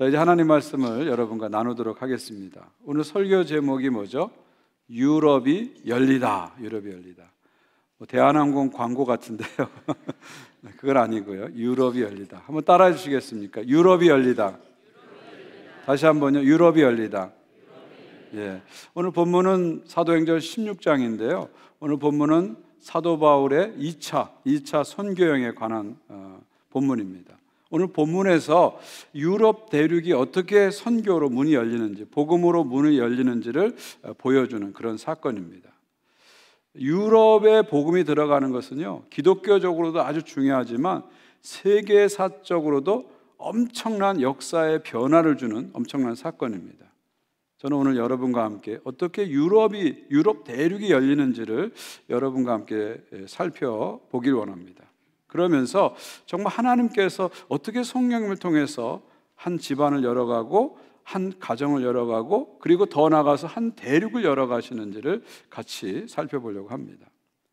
자, 이제 하나님 말씀을 여러분과 나누도록 하겠습니다. 오늘 설교 제목이 뭐죠? 유럽이 열리다. 유럽이 열리다. 대한항공 광고 같은데요. 그건 아니고요. 유럽이 열리다. 한번 따라해 주시겠습니까? 유럽이 열리다. 다시 한번요. 유럽이 열리다. 예. 오늘 본문은 사도행전 16장인데요. 오늘 본문은 사도 바울의 2차 선교여행에 관한 본문입니다. 오늘 본문에서 유럽 대륙이 어떻게 선교로 문이 열리는지, 복음으로 문이 열리는지를 보여주는 그런 사건입니다. 유럽에 복음이 들어가는 것은요, 기독교적으로도 아주 중요하지만 세계사적으로도 엄청난 역사의 변화를 주는 엄청난 사건입니다. 저는 오늘 여러분과 함께 어떻게 유럽 대륙이 열리는지를 여러분과 함께 살펴보길 원합니다. 그러면서 정말 하나님께서 어떻게 성령님을 통해서 한 집안을 열어가고 한 가정을 열어가고 그리고 더 나아가서 한 대륙을 열어가시는지를 같이 살펴보려고 합니다.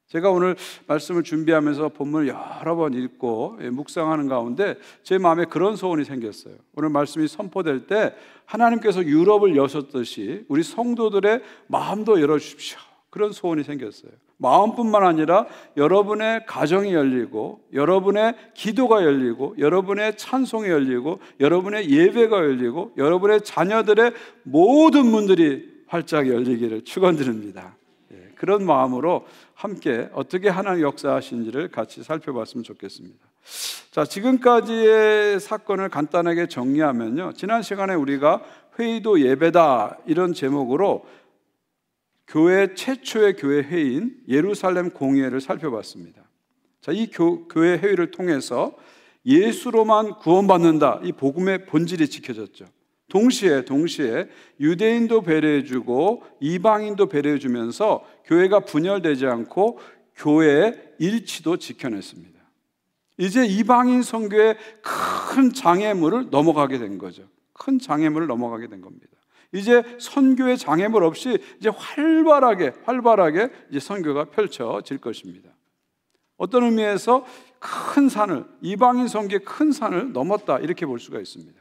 제가 오늘 말씀을 준비하면서 본문을 여러 번 읽고 묵상하는 가운데 제 마음에 그런 소원이 생겼어요. 오늘 말씀이 선포될 때 하나님께서 유럽을 여셨듯이 우리 성도들의 마음도 열어주십시오. 그런 소원이 생겼어요. 마음뿐만 아니라 여러분의 가정이 열리고 여러분의 기도가 열리고 여러분의 찬송이 열리고 여러분의 예배가 열리고 여러분의 자녀들의 모든 문들이 활짝 열리기를 축원드립니다. 그런 마음으로 함께 어떻게 하나님 역사하신지를 같이 살펴봤으면 좋겠습니다. 자, 지금까지의 사건을 간단하게 정리하면요, 지난 시간에 우리가 회의도 예배다 이런 제목으로 교회 최초의 교회 회의인 예루살렘 공회를 살펴봤습니다. 자, 이 교회 회의를 통해서 예수로만 구원받는다, 이 복음의 본질이 지켜졌죠. 동시에 유대인도 배려해주고 이방인도 배려해주면서 교회가 분열되지 않고 교회의 일치도 지켜냈습니다. 이제 이방인 선교의 큰 장애물을 넘어가게 된 거죠. 큰 장애물을 넘어가게 된 겁니다. 이제 선교의 장애물 없이 이제 활발하게 이제 선교가 펼쳐질 것입니다. 어떤 의미에서 큰 산을, 이방인 선교의 큰 산을 넘었다 이렇게 볼 수가 있습니다.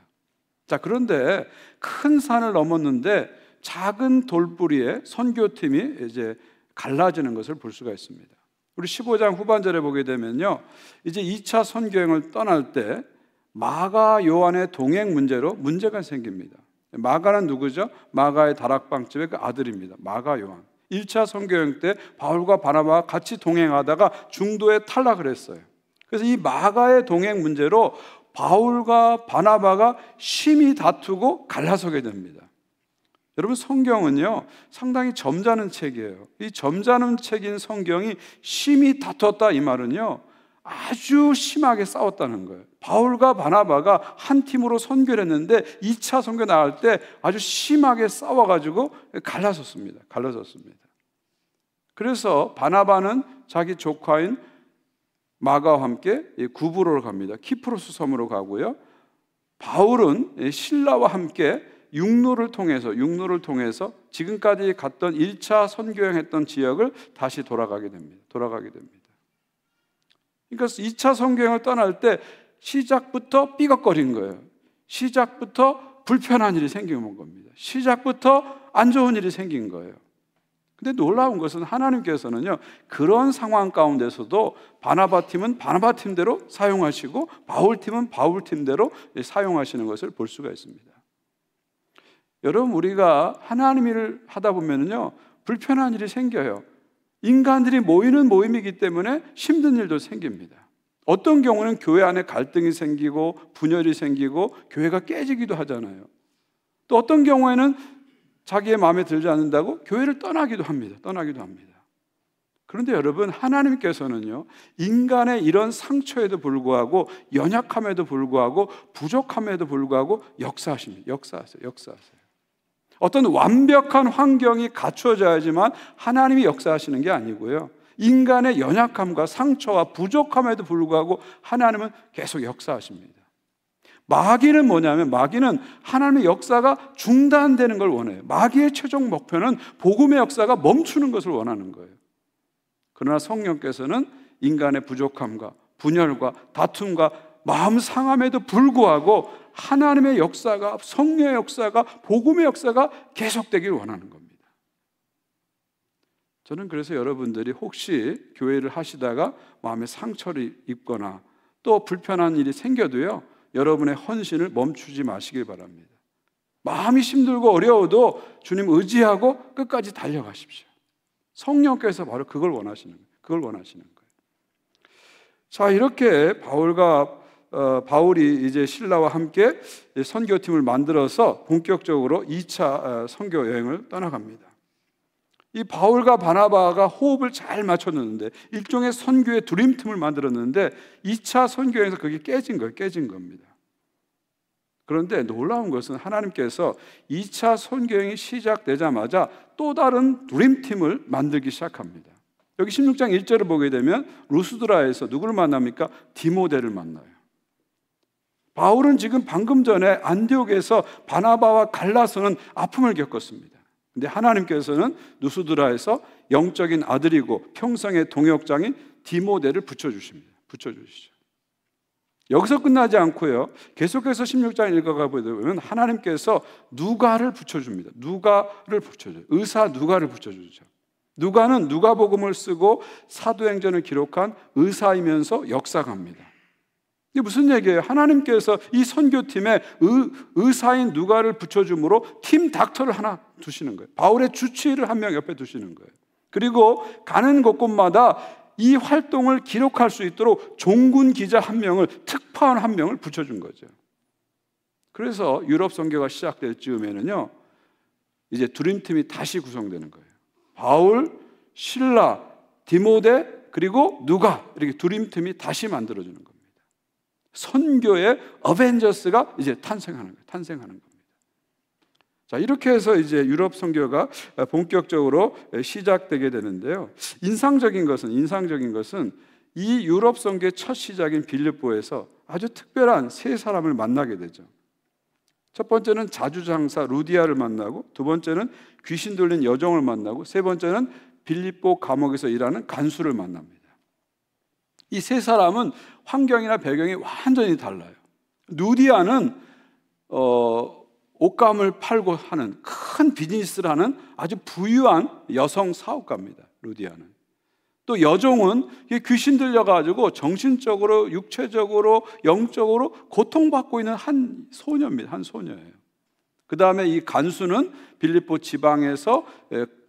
자, 그런데 큰 산을 넘었는데 작은 돌뿌리에 선교팀이 이제 갈라지는 것을 볼 수가 있습니다. 우리 15장 후반절에 보게 되면요, 이제 2차 선교행을 떠날 때 마가 요한의 동행 문제로 문제가 생깁니다. 마가는 누구죠? 마가의 다락방집의 그 아들입니다. 마가 요한. 1차 선교여행 때 바울과 바나바가 같이 동행하다가 중도에 탈락을 했어요. 그래서 이 마가의 동행 문제로 바울과 바나바가 심히 다투고 갈라서게 됩니다. 여러분, 성경은요 상당히 점잖은 책이에요. 이 점잖은 책인 성경이 심히 다투었다 이 말은요 아주 심하게 싸웠다는 거예요. 바울과 바나바가 한 팀으로 선교를 했는데 2차 선교 나갈 때 아주 심하게 싸워가지고 갈라섰습니다. 그래서 바나바는 자기 조카인 마가와 함께 구브로로 갑니다. 키프로스 섬으로 가고요. 바울은 신라와 함께 육로를 통해서 지금까지 갔던 1차 선교행했던 지역을 다시 돌아가게 됩니다. 그러니까 2차 선교행을 떠날 때 시작부터 삐걱거린 거예요. 시작부터 불편한 일이 생긴 겁니다. 시작부터 안 좋은 일이 생긴 거예요. 근데 놀라운 것은 하나님께서는요 그런 상황 가운데서도 바나바 팀은 바나바 팀대로 사용하시고 바울 팀은 바울 팀대로 사용하시는 것을 볼 수가 있습니다. 여러분, 우리가 하나님 일을 하다 보면요 불편한 일이 생겨요. 인간들이 모이는 모임이기 때문에 힘든 일도 생깁니다. 어떤 경우는 교회 안에 갈등이 생기고 분열이 생기고 교회가 깨지기도 하잖아요. 또 어떤 경우에는 자기의 마음에 들지 않는다고 교회를 떠나기도 합니다. 그런데 여러분, 하나님께서는요 인간의 이런 상처에도 불구하고 연약함에도 불구하고 부족함에도 불구하고 역사하십니다. 역사하세요. 어떤 완벽한 환경이 갖춰져야지만 하나님이 역사하시는 게 아니고요, 인간의 연약함과 상처와 부족함에도 불구하고 하나님은 계속 역사하십니다. 마귀는 뭐냐면 마귀는 하나님의 역사가 중단되는 걸 원해요. 마귀의 최종 목표는 복음의 역사가 멈추는 것을 원하는 거예요. 그러나 성령께서는 인간의 부족함과 분열과 다툼과 마음 상함에도 불구하고 하나님의 역사가, 성령의 역사가, 복음의 역사가 계속되길 원하는 겁니다. 저는 그래서 여러분들이 혹시 교회를 하시다가 마음에 상처를 입거나 또 불편한 일이 생겨도요, 여러분의 헌신을 멈추지 마시길 바랍니다. 마음이 힘들고 어려워도 주님 의지하고 끝까지 달려가십시오. 성령께서 바로 그걸 원하시는 거예요. 자, 이렇게 바울이 이제 신라와 함께 선교팀을 만들어서 본격적으로 2차 선교 여행을 떠나갑니다. 이 바울과 바나바가 호흡을 잘 맞췄는데 일종의 선교의 드림팀을 만들었는데 2차 선교여행에서 그게 깨진 겁니다. 그런데 놀라운 것은 하나님께서 2차 선교여행이 시작되자마자 또 다른 드림팀을 만들기 시작합니다. 여기 16장 1절을 보게 되면 루스드라에서 누구를 만납니까? 디모데를 만나요. 바울은 지금 방금 전에 안디옥에서 바나바와 갈라서는 아픔을 겪었습니다. 근데 하나님께서는 루스드라에서 영적인 아들이고 평생의 동역장인 디모데를 붙여주시죠. 여기서 끝나지 않고요, 계속해서 16장 읽어가 보면 하나님께서 누가를 붙여줍니다. 의사 누가를 붙여주죠. 누가는 누가복음을 쓰고 사도행전을 기록한 의사이면서 역사가입니다. 이게 무슨 얘기예요? 하나님께서 이 선교팀에 의사인 누가를 붙여줌으로 팀 닥터를 하나 두시는 거예요. 바울의 주치의를 한 명 옆에 두시는 거예요. 그리고 가는 곳곳마다 이 활동을 기록할 수 있도록 종군 기자 한 명을, 특파원 한 명을 붙여준 거죠. 그래서 유럽 선교가 시작될 즈음에는요, 이제 드림팀이 다시 구성되는 거예요. 바울, 실라, 디모데, 그리고 누가, 이렇게 드림팀이 다시 만들어지는 겁니다. 선교의 어벤져스가 이제 탄생하는 겁니다. 자, 이렇게 해서 이제 유럽 선교가 본격적으로 시작되게 되는데요. 인상적인 것은 이 유럽 선교의 첫 시작인 빌립보에서 아주 특별한 세 사람을 만나게 되죠. 첫 번째는 자주장사 루디아를 만나고, 두 번째는 귀신 들린 여종을 만나고, 세 번째는 빌립보 감옥에서 일하는 간수를 만납니다. 이 세 사람은 환경이나 배경이 완전히 달라요. 루디아는 옷감을 팔고 하는 큰 비즈니스를 하는 아주 부유한 여성 사업가입니다. 루디아는. 또 여종은 귀신 들려가지고 정신적으로, 육체적으로, 영적으로 고통받고 있는 한 소녀입니다. 한 소녀예요. 그 다음에 이 간수는 빌립보 지방에서,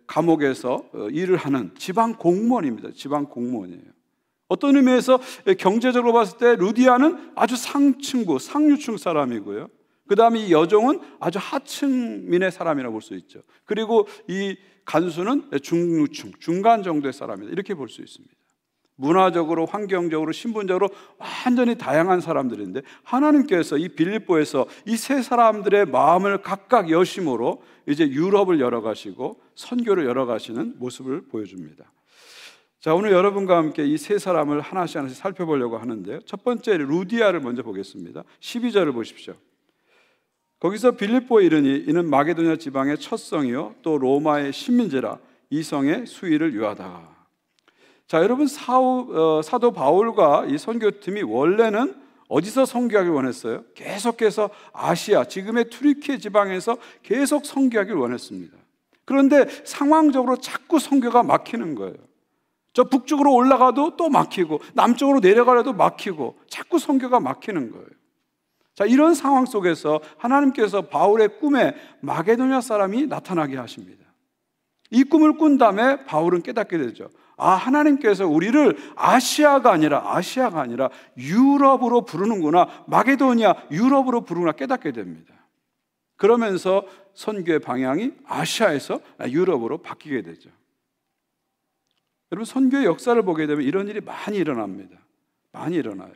감옥에서 일을 하는 지방 공무원입니다. 지방 공무원이에요. 어떤 의미에서 경제적으로 봤을 때 루디아는 아주 상층부, 상류층 사람이고요. 그 다음에 이 여종은 아주 하층민의 사람이라고 볼 수 있죠. 그리고 이 간수는 중류층, 중간 정도의 사람이다, 이렇게 볼 수 있습니다. 문화적으로, 환경적으로, 신분적으로 완전히 다양한 사람들인데 하나님께서 이 빌립보에서 이 세 사람들의 마음을 각각 여심으로 이제 유럽을 열어가시고 선교를 열어가시는 모습을 보여줍니다. 자, 오늘 여러분과 함께 이 세 사람을 하나씩 살펴보려고 하는데요. 첫 번째 루디아를 먼저 보겠습니다. 12절을 보십시오. 거기서 빌립보에 이르니 이는 마게도냐 지방의 첫 성이요 또 로마의 식민지라 이 성의 수위를 유하다. 자, 여러분, 사도 바울과 이 선교팀이 원래는 어디서 선교하길 원했어요? 계속해서 아시아, 지금의 튀르키예 지방에서 계속 선교하길 원했습니다. 그런데 상황적으로 자꾸 선교가 막히는 거예요. 저 북쪽으로 올라가도 또 막히고 남쪽으로 내려가려도 막히고 자꾸 선교가 막히는 거예요. 자, 이런 상황 속에서 하나님께서 바울의 꿈에 마게도냐 사람이 나타나게 하십니다. 이 꿈을 꾼 다음에 바울은 깨닫게 되죠. 아, 하나님께서 우리를 아시아가 아니라 유럽으로 부르는구나, 마게도냐, 유럽으로 부르는구나 깨닫게 됩니다. 그러면서 선교의 방향이 아시아에서 유럽으로 바뀌게 되죠. 여러분, 선교의 역사를 보게 되면 이런 일이 많이 일어납니다. 많이 일어나요.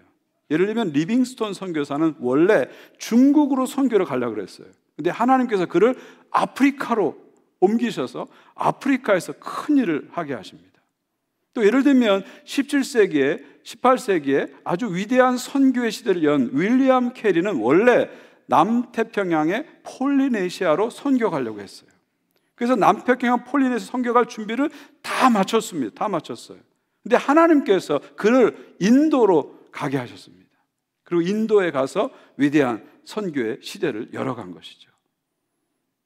예를 들면 리빙스톤 선교사는 원래 중국으로 선교를 가려고 그랬어요. 근데 하나님께서 그를 아프리카로 옮기셔서 아프리카에서 큰 일을 하게 하십니다. 또 예를 들면 17세기에 18세기에 아주 위대한 선교의 시대를 연 윌리엄 캐리는 원래 남태평양의 폴리네시아로 선교 가려고 했어요. 그래서 남태평양 폴리네시아 선교 갈 준비를 다 마쳤습니다. 다 마쳤어요. 근데 하나님께서 그를 인도로 가게 하셨습니다. 그리고 인도에 가서 위대한 선교의 시대를 열어간 것이죠.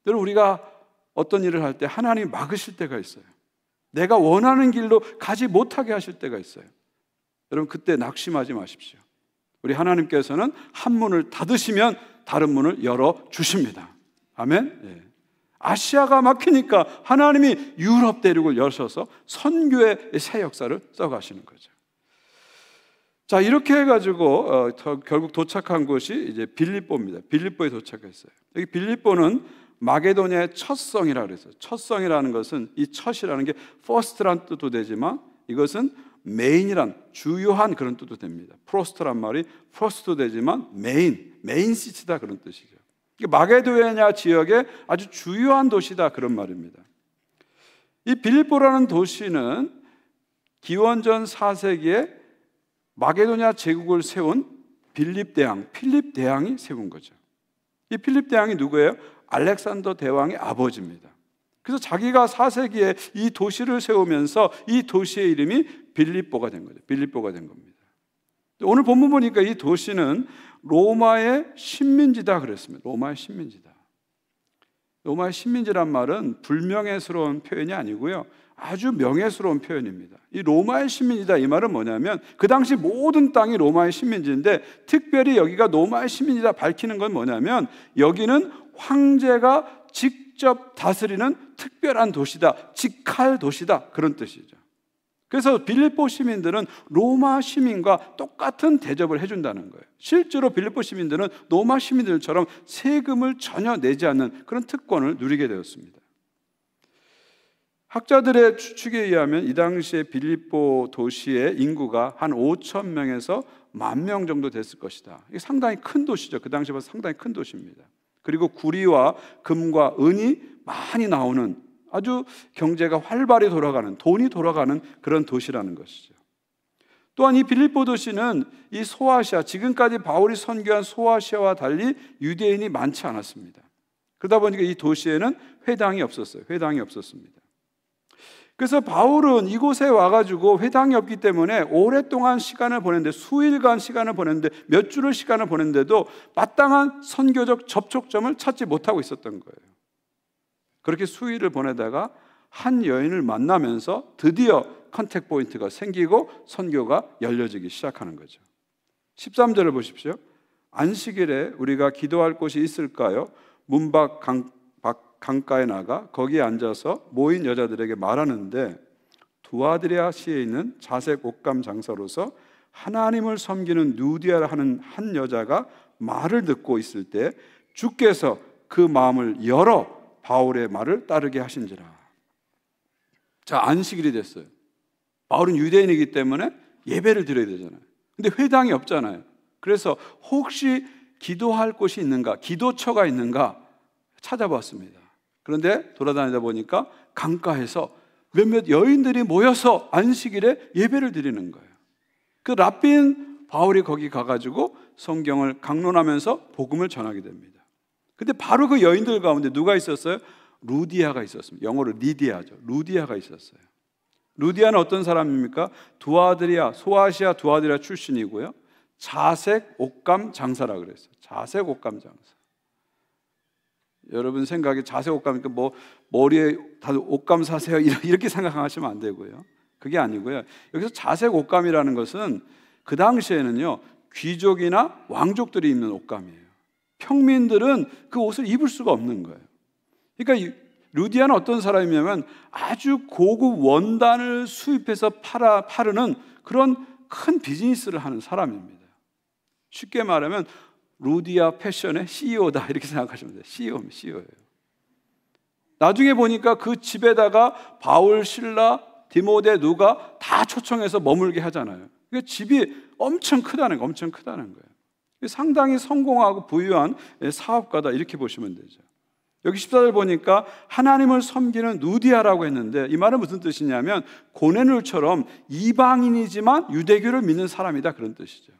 여러분, 우리가 어떤 일을 할 때 하나님이 막으실 때가 있어요. 내가 원하는 길로 가지 못하게 하실 때가 있어요. 여러분, 그때 낙심하지 마십시오. 우리 하나님께서는 한 문을 닫으시면 다른 문을 열어주십니다. 아멘. 예. 아시아가 막히니까 하나님이 유럽 대륙을 여셔서 선교의 새 역사를 써가시는 거죠. 자, 이렇게 해가지고 결국 도착한 곳이 이제 빌립보입니다. 빌립보에 도착했어요. 여기 빌립보는 마게도니아의 첫 성이라고 그랬어요. 첫 성이라는 것은, 이 첫이라는 게 first란 뜻도 되지만 이것은 메인이란 주요한 그런 뜻도 됩니다. 프로스트란 말이 first도 되지만 메인 시티다 그런 뜻이죠. 마게도니아 지역의 아주 주요한 도시다 그런 말입니다. 이 빌립보라는 도시는 기원전 4세기에 마게도니아 제국을 세운 필립 대왕이 세운 거죠. 이 필립 대왕이 누구예요? 알렉산더 대왕의 아버지입니다. 그래서 자기가 4세기에 이 도시를 세우면서 이 도시의 이름이 빌립보가 된 거죠. 빌립보가 된 겁니다. 오늘 본문 보니까 이 도시는 로마의 식민지다 그랬습니다. 로마의 식민지다. 로마의 식민지란 말은 불명예스러운 표현이 아니고요, 아주 명예스러운 표현입니다. 이 로마의 식민지다, 이 말은 뭐냐면 그 당시 모든 땅이 로마의 식민지인데, 특별히 여기가 로마의 식민지다 밝히는 건 뭐냐면 여기는 황제가 직접 다스리는 특별한 도시다, 직할 도시다, 그런 뜻이죠. 그래서 빌립보 시민들은 로마 시민과 똑같은 대접을 해준다는 거예요. 실제로 빌립보 시민들은 로마 시민들처럼 세금을 전혀 내지 않는 그런 특권을 누리게 되었습니다. 학자들의 추측에 의하면 이 당시에 빌립보 도시의 인구가 한 5천 명에서 10,000명 정도 됐을 것이다. 이게 상당히 큰 도시죠. 그 당시에 봐서 상당히 큰 도시입니다. 그리고 구리와 금과 은이 많이 나오는, 아주 경제가 활발히 돌아가는, 돈이 돌아가는 그런 도시라는 것이죠. 또한 이 빌립보 도시는 이 소아시아, 지금까지 바울이 선교한 소아시아와 달리 유대인이 많지 않았습니다. 그러다 보니까 이 도시에는 회당이 없었어요. 회당이 없었습니다. 그래서 바울은 이곳에 와가지고 회당이 없기 때문에 오랫동안 시간을 보냈는데, 수일간 시간을 보냈는데, 몇 주를 시간을 보냈는데도 마땅한 선교적 접촉점을 찾지 못하고 있었던 거예요. 그렇게 수일을 보내다가 한 여인을 만나면서 드디어 컨택 포인트가 생기고 선교가 열려지기 시작하는 거죠. 13절을 보십시오. 안식일에 우리가 기도할 곳이 있을까요? 문 밖 강가에 나가 거기에 앉아서 모인 여자들에게 말하는데, 두아드리아시에 있는 자색 옷감 장사로서 하나님을 섬기는 누디아라 하는 한 여자가 말을 듣고 있을 때 주께서 그 마음을 열어 바울의 말을 따르게 하신지라. 자, 안식일이 됐어요. 바울은 유대인이기 때문에 예배를 드려야 되잖아요. 근데 회당이 없잖아요. 그래서 혹시 기도할 곳이 있는가, 기도처가 있는가 찾아봤습니다. 그런데 돌아다니다 보니까 강가에서 몇몇 여인들이 모여서 안식일에 예배를 드리는 거예요. 그 랍빈 바울이 거기 가가지고 성경을 강론하면서 복음을 전하게 됩니다. 근데 바로 그 여인들 가운데 누가 있었어요? 루디아가 있었습니다. 영어로 리디아죠. 루디아가 있었어요. 루디아는 어떤 사람입니까? 소아시아 두아드리아 출신이고요, 자색 옷감 장사라고 그랬어요. 자색 옷감 장사. 여러분 생각에 자색 옷감이니까 뭐 머리에 다들 옷감 사세요 이렇게 생각하시면 안 되고요. 그게 아니고요. 여기서 자색 옷감이라는 것은 그 당시에는요, 귀족이나 왕족들이 입는 옷감이에요. 평민들은 그 옷을 입을 수가 없는 거예요. 그러니까 루디아는 어떤 사람이냐면 아주 고급 원단을 수입해서 파르는 그런 큰 비즈니스를 하는 사람입니다. 쉽게 말하면 루디아 패션의 CEO다 이렇게 생각하시면 돼요. CEO예요. 나중에 보니까 그 집에다가 바울, 실라, 디모데, 누가 다 초청해서 머물게 하잖아요. 그러니까 집이 엄청 크다는 거예요. 상당히 성공하고 부유한 사업가다 이렇게 보시면 되죠. 여기 14절 보니까 하나님을 섬기는 누디아라고 했는데, 이 말은 무슨 뜻이냐면 고넬룰처럼 이방인이지만 유대교를 믿는 사람이다 그런 뜻이죠.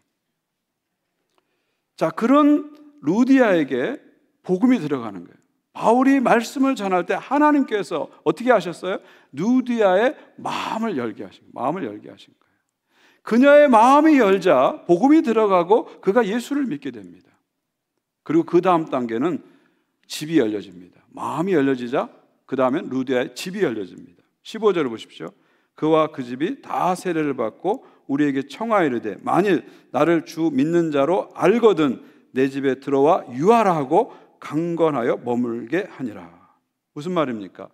자, 그런 루디아에게 복음이 들어가는 거예요. 바울이 말씀을 전할 때 하나님께서 어떻게 하셨어요? 루디아의 마음을 열게 하신 거예요. 그녀의 마음이 열자 복음이 들어가고 그가 예수를 믿게 됩니다. 그리고 그 다음 단계는 집이 열려집니다. 마음이 열려지자 그 다음엔 루디아의 집이 열려집니다. 15절을 보십시오. 그와 그 집이 다 세례를 받고 우리에게 청하이르되 만일 나를 주 믿는 자로 알거든 내 집에 들어와 유하라 하고 강건하여 머물게 하니라. 무슨 말입니까?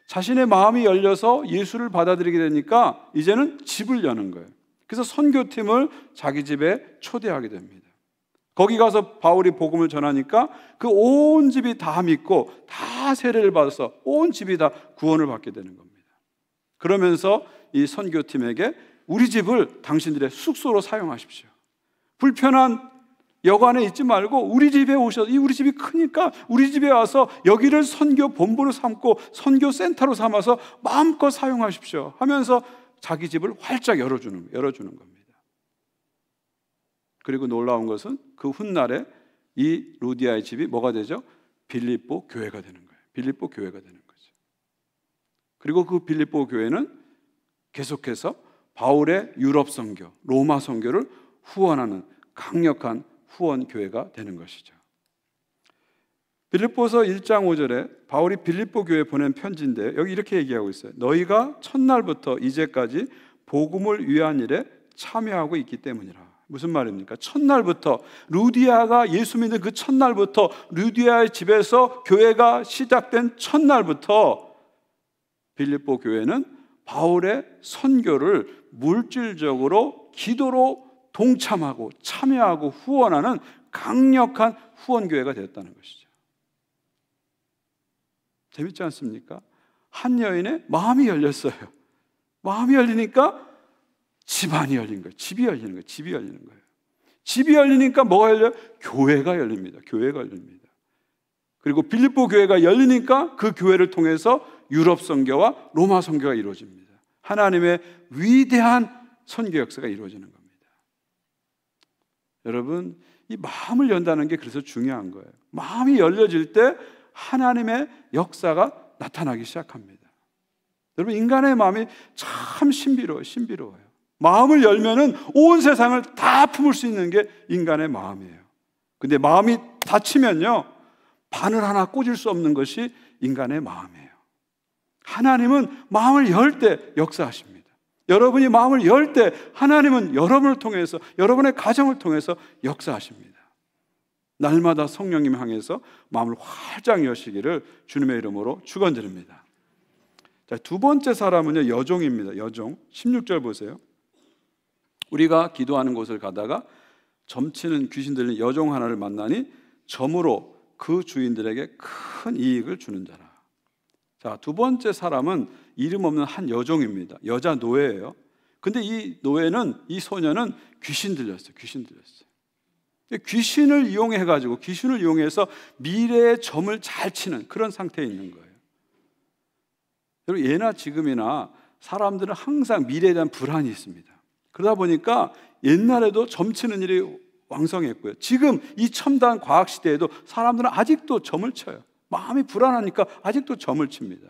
자신의 마음이 열려서 예수를 받아들이게 되니까 이제는 집을 여는 거예요. 그래서 선교팀을 자기 집에 초대하게 됩니다. 거기 가서 바울이 복음을 전하니까 그 온 집이 다 믿고 다 세례를 받아서 온 집이 다 구원을 받게 되는 겁니다. 그러면서 이 선교팀에게 우리 집을 당신들의 숙소로 사용하십시오. 불편한 여관에 있지 말고 우리 집에 오셔서, 이 우리 집이 크니까 우리 집에 와서 여기를 선교 본부로 삼고 선교 센터로 삼아서 마음껏 사용하십시오 하면서 자기 집을 활짝 열어주는 겁니다. 그리고 놀라운 것은 그 훗날에 이 루디아의 집이 뭐가 되죠? 빌립보 교회가 되는 거예요. 빌립보 교회가 되는 거죠. 그리고 그 빌립보 교회는 계속해서 바울의 유럽 선교, 로마 선교를 후원하는 강력한 후원 교회가 되는 것이죠. 빌립보서 1장 5절에 바울이 빌립보 교회에 보낸 편지인데 여기 이렇게 얘기하고 있어요. 너희가 첫날부터 이제까지 복음을 위한 일에 참여하고 있기 때문이라. 무슨 말입니까? 첫날부터, 루디아가 예수 믿는 그 첫날부터, 루디아의 집에서 교회가 시작된 첫날부터 빌립보 교회는 바울의 선교를 물질적으로 기도로 동참하고 참여하고 후원하는 강력한 후원교회가 되었다는 것이죠. 재밌지 않습니까? 한 여인의 마음이 열렸어요. 마음이 열리니까 집안이 열린 거예요. 집이 열리는 거예요. 집이 열리는 거예요. 집이 열리니까 뭐가 열려요? 교회가 열립니다. 교회가 열립니다. 그리고 빌립보 교회가 열리니까 그 교회를 통해서 유럽 선교와 로마 선교가 이루어집니다. 하나님의 위대한 선교 역사가 이루어지는 겁니다. 여러분, 이 마음을 연다는 게 그래서 중요한 거예요. 마음이 열려질 때 하나님의 역사가 나타나기 시작합니다. 여러분, 인간의 마음이 참 신비로워요. 마음을 열면은 온 세상을 다 품을 수 있는 게 인간의 마음이에요. 근데 마음이 닫히면요, 바늘 하나 꽂을 수 없는 것이 인간의 마음이에요. 하나님은 마음을 열 때 역사하십니다. 여러분이 마음을 열 때 하나님은 여러분을 통해서, 여러분의 가정을 통해서 역사하십니다. 날마다 성령님 향해서 마음을 활짝 여시기를 주님의 이름으로 축원드립니다. 자, 두 번째 사람은요, 여종입니다. 여종. 16절 보세요. 우리가 기도하는 곳을 가다가 점치는 귀신 들린 여종 하나를 만나니 점으로 그 주인들에게 큰 이익을 주는 자라. 자, 두 번째 사람은 이름 없는 한 여종입니다. 여자 노예예요. 근데 이 노예는, 이 소녀는 귀신 들렸어요. 귀신을 이용해가지고, 귀신을 이용해서 미래의 점을 잘 치는 그런 상태에 있는 거예요. 여러분, 예나 지금이나 사람들은 항상 미래에 대한 불안이 있습니다. 그러다 보니까 옛날에도 점치는 일이 왕성했고요. 지금 이 첨단 과학 시대에도 사람들은 아직도 점을 쳐요. 마음이 불안하니까 아직도 점을 칩니다.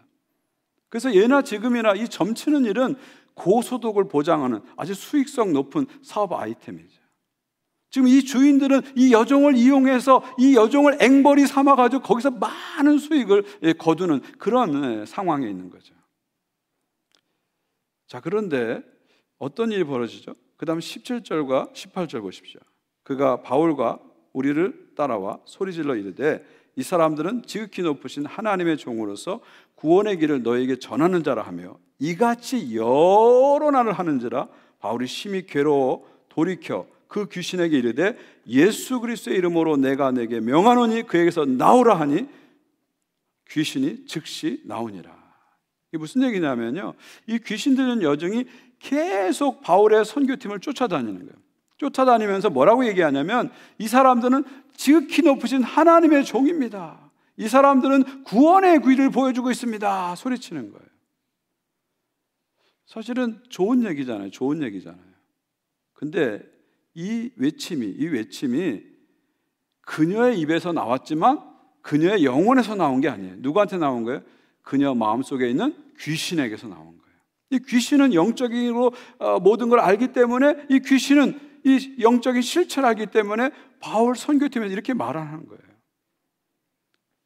그래서 예나 지금이나 이 점치는 일은 고소득을 보장하는 아주 수익성 높은 사업 아이템이죠. 지금 이 주인들은 이 여종을 이용해서 이 여종을 앵벌이 삼아가지고 거기서 많은 수익을 거두는 그런 상황에 있는 거죠. 자, 그런데 어떤 일이 벌어지죠? 그 다음 17절과 18절 보십시오. 그가 바울과 우리를 따라와 소리질러 이르되 이 사람들은 지극히 높으신 하나님의 종으로서 구원의 길을 너에게 전하는 자라 하며 이같이 여러 날을 하는지라 바울이 심히 괴로워 돌이켜 그 귀신에게 이르되 예수 그리스도의 이름으로 내가 내게 명하노니 그에게서 나오라 하니 귀신이 즉시 나오니라. 이게 무슨 얘기냐면요, 이 귀신 들린 여종이 계속 바울의 선교팀을 쫓아다니는 거예요. 쫓아다니면서 뭐라고 얘기하냐면 이 사람들은 지극히 높으신 하나님의 종입니다. 이 사람들은 구원의 길을 보여주고 있습니다. 소리치는 거예요. 사실은 좋은 얘기잖아요. 근데 이 외침이 그녀의 입에서 나왔지만 그녀의 영혼에서 나온 게 아니에요. 누구한테 나온 거예요? 그녀 마음속에 있는 귀신에게서 나온 거예요. 이 귀신은 영적으로 모든 걸 알기 때문에 이 귀신은 이 영적인 실체를 알기 때문에 바울 선교팀에서 이렇게 말하는 거예요.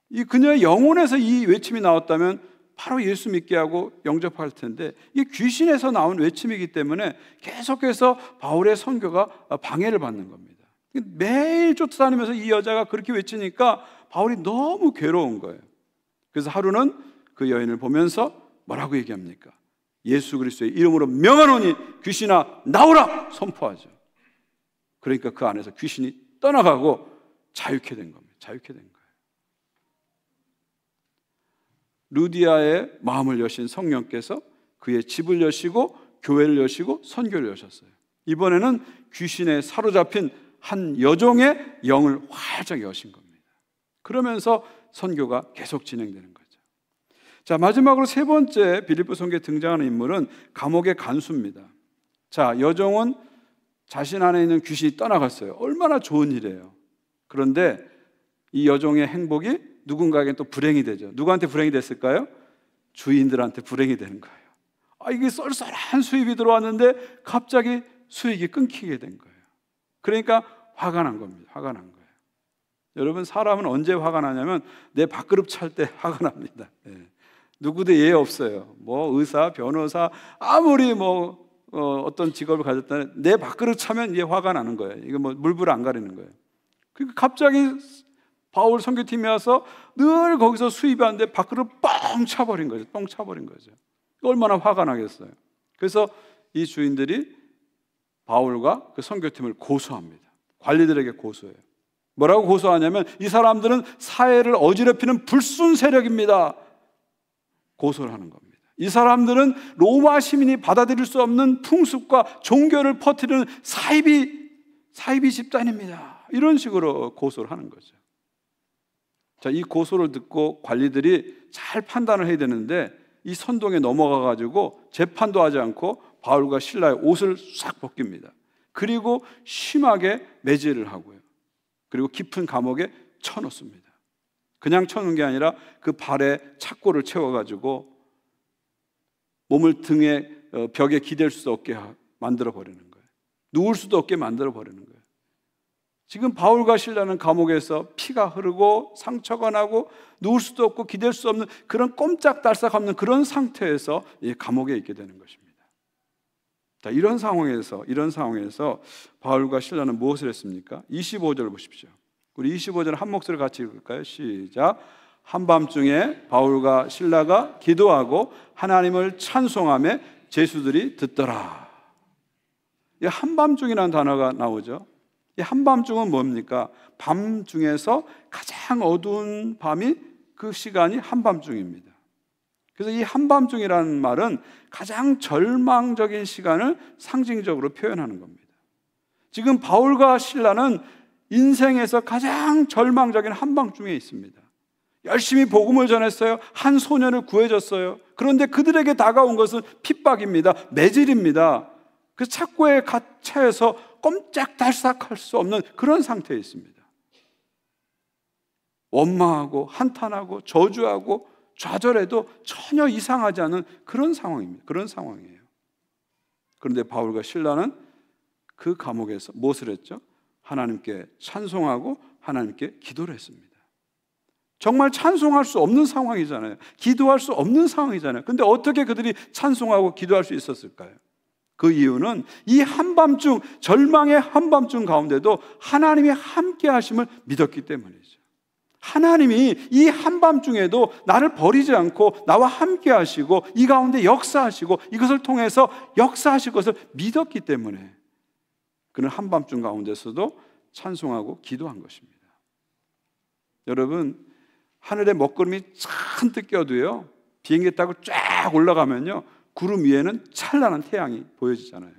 이 그녀의 영혼에서 이 외침이 나왔다면 바로 예수 믿게 하고 영접할 텐데, 이 귀신에서 나온 외침이기 때문에 계속해서 바울의 선교가 방해를 받는 겁니다. 매일 쫓아다니면서 이 여자가 그렇게 외치니까 바울이 너무 괴로운 거예요. 그래서 하루는 그 여인을 보면서 뭐라고 얘기합니까? 예수 그리스도의 이름으로 명하노니 귀신아 나오라 선포하죠. 그러니까 그 안에서 귀신이 떠나가고 자유케 된 겁니다. 자유케 된 거예요. 루디아의 마음을 여신 성령께서 그의 집을 여시고 교회를 여시고 선교를 여셨어요. 이번에는 귀신에 사로잡힌 한 여종의 영을 활짝 여신 겁니다. 그러면서 선교가 계속 진행되는 거죠. 자, 마지막으로 세 번째 빌립보 성경에 등장하는 인물은 감옥의 간수입니다. 자, 여종은 자신 안에 있는 귀신이 떠나갔어요. 얼마나 좋은 일이에요. 그런데 이 여종의 행복이 누군가에겐 또 불행이 되죠. 누구한테 불행이 됐을까요? 주인들한테 불행이 되는 거예요. 이게 쏠쏠한 수입이 들어왔는데 갑자기 수익이 끊기게 된 거예요. 그러니까 화가 난 겁니다. 화가 난 거예요. 여러분, 사람은 언제 화가 나냐면 내 밥그릇 찰 때 화가 납니다. 누구도 예외 없어요. 뭐 의사, 변호사, 아무리 어떤 직업을 가졌다는 내 밥그릇 차면 이게 화가 나는 거예요. 이거 물불 안 가리는 거예요. 그러니까 갑자기 바울 선교팀이 와서 늘 거기서 수입하는데 밥그릇 뻥 차버린 거죠. 뻥 차버린 거죠. 얼마나 화가 나겠어요. 그래서 이 주인들이 바울과 그 선교팀을 고소합니다. 관리들에게 고소해요. 뭐라고 고소하냐면 이 사람들은 사회를 어지럽히는 불순 세력입니다. 고소를 하는 겁니다. 이 사람들은 로마 시민이 받아들일 수 없는 풍습과 종교를 퍼뜨리는 사이비 집단입니다. 이런 식으로 고소를 하는 거죠. 자, 이 고소를 듣고 관리들이 잘 판단을 해야 되는데 이 선동에 넘어가 가지고 재판도 하지 않고 바울과 실라의 옷을 싹 벗깁니다. 그리고 심하게 매질을 하고요. 그리고 깊은 감옥에 쳐놓습니다. 그냥 쳐놓은 게 아니라 그 발에 착고를 채워가지고 몸을 등에 벽에 기댈 수 없게 만들어 버리는 거예요. 누울 수도 없게 만들어 버리는 거예요. 지금 바울과 실라는 감옥에서 피가 흐르고 상처가 나고 누울 수도 없고 기댈 수 없는 그런 꼼짝달싹 없는 그런 상태에서 이 감옥에 있게 되는 것입니다. 자, 이런 상황에서 바울과 실라는 무엇을 했습니까? 25절 보십시오. 우리 25절 한 목소리 같이 읽을까요? 시작. 한밤중에 바울과 실라가 기도하고 하나님을 찬송하며 제수들이 듣더라. 이 한밤중이라는 단어가 나오죠. 이 한밤중은 뭡니까? 밤 중에서 가장 어두운 밤이 그 시간이 한밤중입니다. 그래서 이 한밤중이라는 말은 가장 절망적인 시간을 상징적으로 표현하는 겁니다. 지금 바울과 실라는 인생에서 가장 절망적인 한밤중에 있습니다. 열심히 복음을 전했어요. 한 소년을 구해줬어요. 그런데 그들에게 다가온 것은 핍박입니다. 매질입니다. 그 착고에 갇혀서 꼼짝달싹할 수 없는 그런 상태에 있습니다. 원망하고 한탄하고 저주하고 좌절해도 전혀 이상하지 않은 그런 상황입니다. 그런 상황이에요. 그런데 바울과 실라는 그 감옥에서 무엇을 했죠? 하나님께 찬송하고 하나님께 기도를 했습니다. 정말 찬송할 수 없는 상황이잖아요. 기도할 수 없는 상황이잖아요. 근데 어떻게 그들이 찬송하고 기도할 수 있었을까요? 그 이유는 이 한밤중, 절망의 한밤중 가운데도 하나님이 함께 하심을 믿었기 때문이죠. 하나님이 이 한밤중에도 나를 버리지 않고 나와 함께 하시고 이 가운데 역사하시고 이것을 통해서 역사하실 것을 믿었기 때문에 그는 한밤중 가운데서도 찬송하고 기도한 것입니다. 여러분, 하늘에 먹구름이 잔뜩 껴도요, 비행기 타고 쫙 올라가면요, 구름 위에는 찬란한 태양이 보여지잖아요.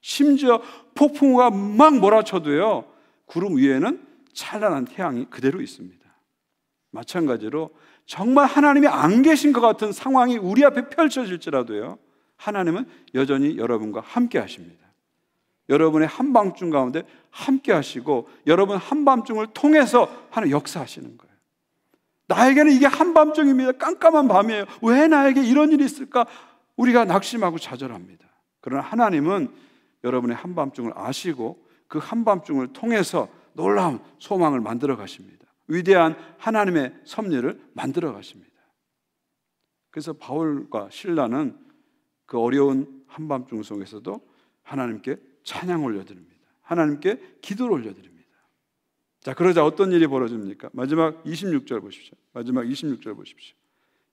심지어 폭풍우가 막 몰아쳐도요, 구름 위에는 찬란한 태양이 그대로 있습니다. 마찬가지로 정말 하나님이 안 계신 것 같은 상황이 우리 앞에 펼쳐질지라도요, 하나님은 여전히 여러분과 함께 하십니다. 여러분의 한밤중 가운데 함께 하시고 여러분 한밤중을 통해서 하나님 역사하시는 거예요. 나에게는 이게 한밤중입니다. 깜깜한 밤이에요. 왜 나에게 이런 일이 있을까? 우리가 낙심하고 좌절합니다. 그러나 하나님은 여러분의 한밤중을 아시고 그 한밤중을 통해서 놀라운 소망을 만들어 가십니다. 위대한 하나님의 섭리를 만들어 가십니다. 그래서 바울과 실라는 그 어려운 한밤중 속에서도 하나님께 찬양 올려드립니다. 하나님께 기도를 올려드립니다. 자, 그러자 어떤 일이 벌어집니까? 마지막 26절 보십시오. 마지막 26절 보십시오.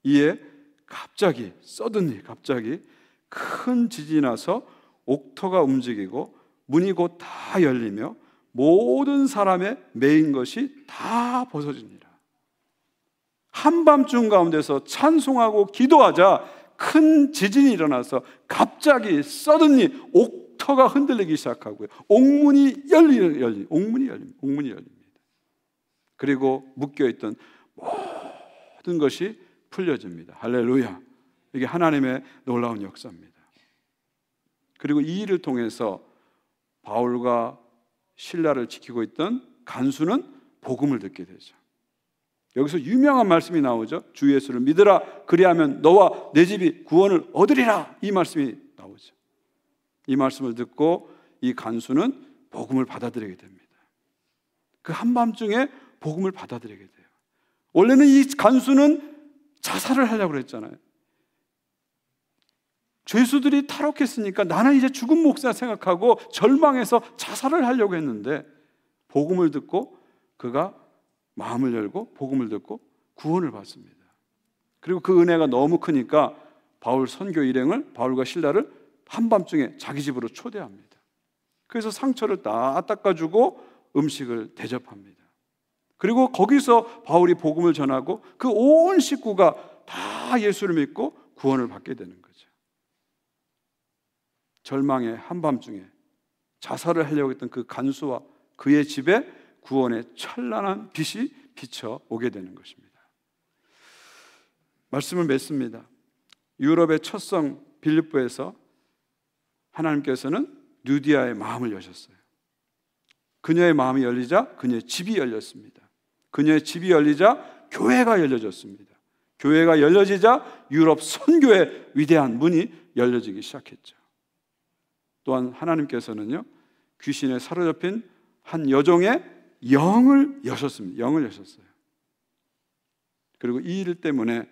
이에 갑자기 서든리 갑자기 큰 지진이 나서 옥토가 움직이고 문이 곧 다 열리며 모든 사람의 매인 것이 다 벗어지니라. 한밤중 가운데서 찬송하고 기도하자 큰 지진이 일어나서 갑자기 서든리 옥토가 흔들리기 시작하고요. 옥문이 열립니다. 그리고 묶여있던 모든 것이 풀려집니다. 할렐루야. 이게 하나님의 놀라운 역사입니다. 그리고 이 일을 통해서 바울과 실라를 지키고 있던 간수는 복음을 듣게 되죠. 여기서 유명한 말씀이 나오죠. 주 예수를 믿으라. 그리하면 너와 내 집이 구원을 얻으리라. 이 말씀이 나오죠. 이 말씀을 듣고 이 간수는 복음을 받아들이게 됩니다. 그 한밤중에 복음을 받아들이게 돼요. 원래는 이 간수는 자살을 하려고 그랬잖아요. 죄수들이 탈옥했으니까 나는 이제 죽은 몫이라 생각하고 절망해서 자살을 하려고 했는데 복음을 듣고 그가 마음을 열고 복음을 듣고 구원을 받습니다. 그리고 그 은혜가 너무 크니까 바울 선교 일행을, 바울과 실라를 한밤중에 자기 집으로 초대합니다. 그래서 상처를 다 닦아주고 음식을 대접합니다. 그리고 거기서 바울이 복음을 전하고 그 온 식구가 다 예수를 믿고 구원을 받게 되는 거죠. 절망의 한밤중에 자살을 하려고 했던 그 간수와 그의 집에 구원의 찬란한 빛이 비쳐 오게 되는 것입니다. 말씀을 맺습니다. 유럽의 첫 성 빌립보에서 하나님께서는 누디아의 마음을 여셨어요. 그녀의 마음이 열리자 그녀의 집이 열렸습니다. 그녀의 집이 열리자 교회가 열려졌습니다. 교회가 열려지자 유럽 선교의 위대한 문이 열려지기 시작했죠. 또한 하나님께서는요, 귀신에 사로잡힌 한 여종의 영을 여셨습니다. 영을 여셨어요. 그리고 이 일 때문에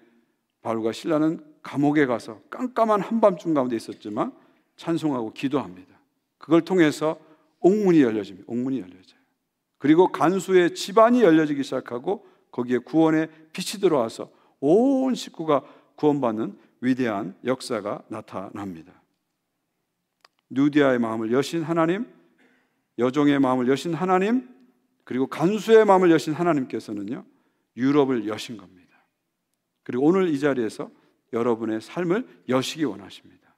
바울과 실라는 감옥에 가서 깜깜한 한밤중 가운데 있었지만 찬송하고 기도합니다. 그걸 통해서 옥문이 열려집니다. 옥문이 열려져요. 그리고 간수의 집안이 열려지기 시작하고 거기에 구원의 빛이 들어와서 온 식구가 구원받는 위대한 역사가 나타납니다. 누디아의 마음을 여신 하나님, 여종의 마음을 여신 하나님, 그리고 간수의 마음을 여신 하나님께서는요, 유럽을 여신 겁니다. 그리고 오늘 이 자리에서 여러분의 삶을 여시기 원하십니다.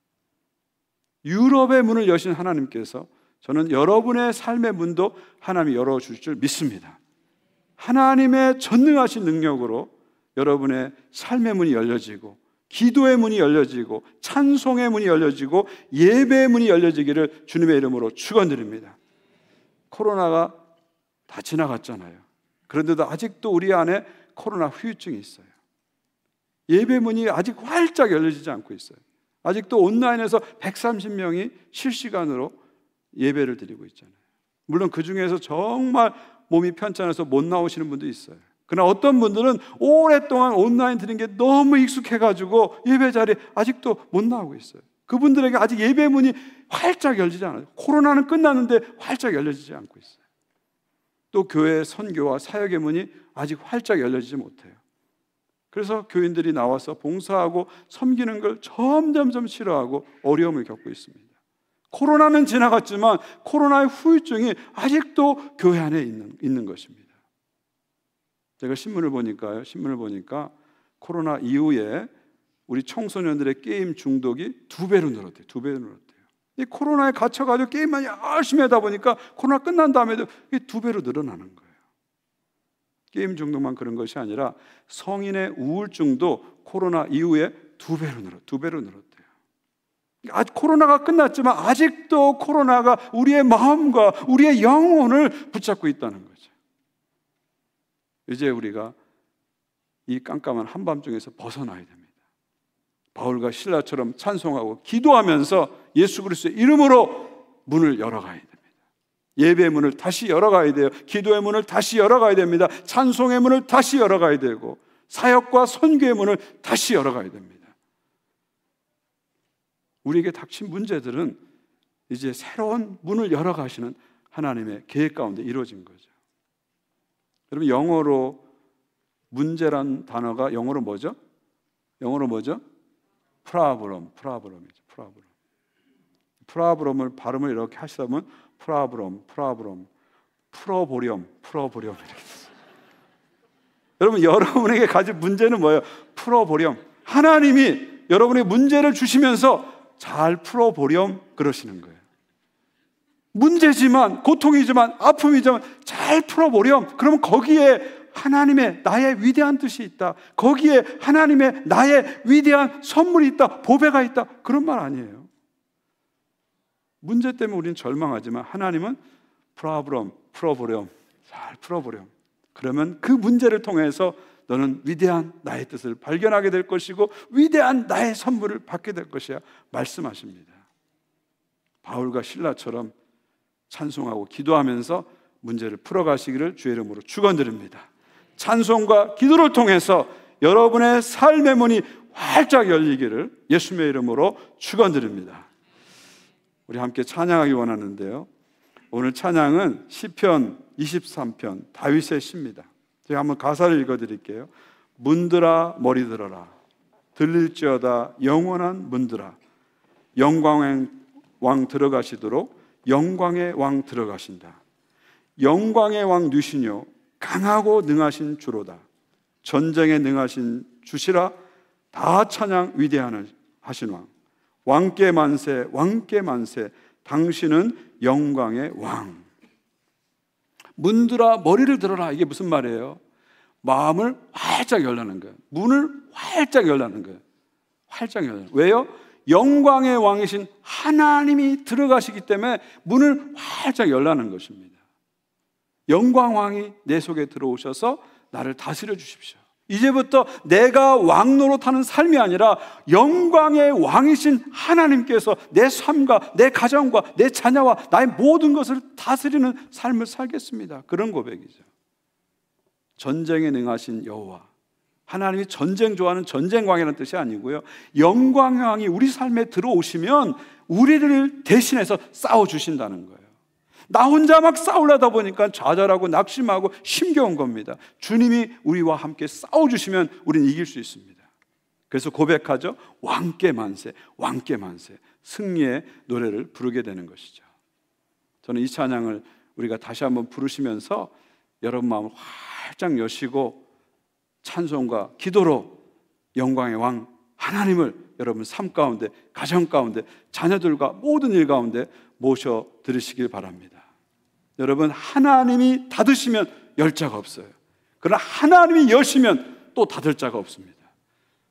유럽의 문을 여신 하나님께서 저는 여러분의 삶의 문도 하나님이 열어주실 줄 믿습니다. 하나님의 전능하신 능력으로 여러분의 삶의 문이 열려지고 기도의 문이 열려지고 찬송의 문이 열려지고 예배의 문이 열려지기를 주님의 이름으로 축원드립니다. 코로나가 다 지나갔잖아요. 그런데도 아직도 우리 안에 코로나 후유증이 있어요. 예배 문이 아직 활짝 열려지지 않고 있어요. 아직도 온라인에서 130명이 실시간으로 예배를 드리고 있잖아요. 물론 그 중에서 정말 몸이 편찮아서 못 나오시는 분도 있어요. 그러나 어떤 분들은 오랫동안 온라인 드린 게 너무 익숙해가지고 예배 자리에 아직도 못 나오고 있어요. 그분들에게 아직 예배 문이 활짝 열리지 않아요. 코로나는 끝났는데 활짝 열려지지 않고 있어요. 또 교회의 선교와 사역의 문이 아직 활짝 열려지지 못해요. 그래서 교인들이 나와서 봉사하고 섬기는 걸 점점 싫어하고 어려움을 겪고 있습니다. 코로나는 지나갔지만 코로나의 후유증이 아직도 교회 안에 있는 것입니다. 제가 신문을 보니까 코로나 이후에 우리 청소년들의 게임 중독이 2배로 늘었대요. 2배로 늘었대요. 이 코로나에 갇혀가지고 게임만 열심히 하다 보니까 코로나 끝난 다음에도 이게 2배로 늘어나는 거예요. 게임 중독만 그런 것이 아니라 성인의 우울증도 코로나 이후에 2배로 늘었대요. 아직 코로나가 끝났지만 아직도 코로나가 우리의 마음과 우리의 영혼을 붙잡고 있다는 거죠. 이제 우리가 이 깜깜한 한밤중에서 벗어나야 됩니다. 바울과 실라처럼 찬송하고 기도하면서 예수 그리스도의 이름으로 문을 열어가야 됩니다. 예배의 문을 다시 열어가야 돼요. 기도의 문을 다시 열어가야 됩니다. 찬송의 문을 다시 열어가야 되고 사역과 선교의 문을 다시 열어가야 됩니다. 우리에게 닥친 문제들은 이제 새로운 문을 열어가시는 하나님의 계획 가운데 이루어진 거죠. 여러분, 영어로 문제란 단어가 영어로 뭐죠? 영어로 뭐죠? 프라브럼이죠. 프라브럼을 발음을 이렇게 하시다 보면 프라브럼, 풀어보렴 이렇게 됐어요. 여러분, 여러분에게 가진 문제는 뭐예요? 풀어보렴. 하나님이 여러분의 문제를 주시면서 잘 풀어보렴 그러시는 거예요. 문제지만, 고통이지만, 아픔이지만 잘 풀어보렴. 그러면 거기에 하나님의 나의 위대한 뜻이 있다. 거기에 하나님의 나의 위대한 선물이 있다. 보배가 있다. 그런 말 아니에요. 문제 때문에 우리는 절망하지만 하나님은 풀어보렴. 잘 풀어보렴. 그러면 그 문제를 통해서 너는 위대한 나의 뜻을 발견하게 될 것이고 위대한 나의 선물을 받게 될 것이야 말씀하십니다. 바울과 실라처럼 찬송하고 기도하면서 문제를 풀어가시기를 주의 이름으로 축원드립니다. 찬송과 기도를 통해서 여러분의 삶의 문이 활짝 열리기를 예수님의 이름으로 축원드립니다. 우리 함께 찬양하기 원하는데요, 오늘 찬양은 시편 23편 다윗의 시입니다. 제가 한번 가사를 읽어드릴게요. 문들아 머리 들어라, 들릴지어다 영원한 문들아, 영광의 왕 들어가시도록 영광의 왕 들어가신다. 영광의 왕 누시뇨 강하고 능하신 주로다. 전쟁에 능하신 주시라. 다 찬양 위대한 하신 왕. 왕께 만세, 왕께 만세. 당신은 영광의 왕. 문들아 머리를 들어라. 이게 무슨 말이에요? 마음을 활짝 열라는 거예요. 문을 활짝 열라는 거예요. 활짝 열라는 거예요. 왜요? 영광의 왕이신 하나님이 들어가시기 때문에 문을 활짝 열라는 것입니다. 영광왕이 내 속에 들어오셔서 나를 다스려 주십시오. 이제부터 내가 왕 노릇하는 삶이 아니라 영광의 왕이신 하나님께서 내 삶과 내 가정과 내 자녀와 나의 모든 것을 다스리는 삶을 살겠습니다. 그런 고백이죠. 전쟁에 능하신 여호와, 하나님이 전쟁 좋아하는 전쟁광이라는 뜻이 아니고요, 영광의 왕이 우리 삶에 들어오시면 우리를 대신해서 싸워주신다는 거예요. 나 혼자 막 싸우려다 보니까 좌절하고 낙심하고 힘겨운 겁니다. 주님이 우리와 함께 싸워주시면 우리는 이길 수 있습니다. 그래서 고백하죠. 왕께 만세, 왕께 만세. 승리의 노래를 부르게 되는 것이죠. 저는 이 찬양을 우리가 다시 한번 부르시면서 여러분 마음을 활짝 여시고 찬송과 기도로 영광의 왕 하나님을 여러분 삶 가운데, 가정 가운데, 자녀들과 모든 일 가운데 모셔 드리시길 바랍니다. 여러분, 하나님이 닫으시면 열 자가 없어요. 그러나 하나님이 여시면 또 닫을 자가 없습니다.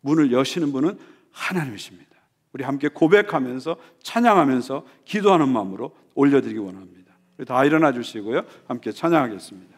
문을 여시는 분은 하나님이십니다. 우리 함께 고백하면서 찬양하면서 기도하는 마음으로 올려드리기 원합니다. 우리 다 일어나 주시고요, 함께 찬양하겠습니다.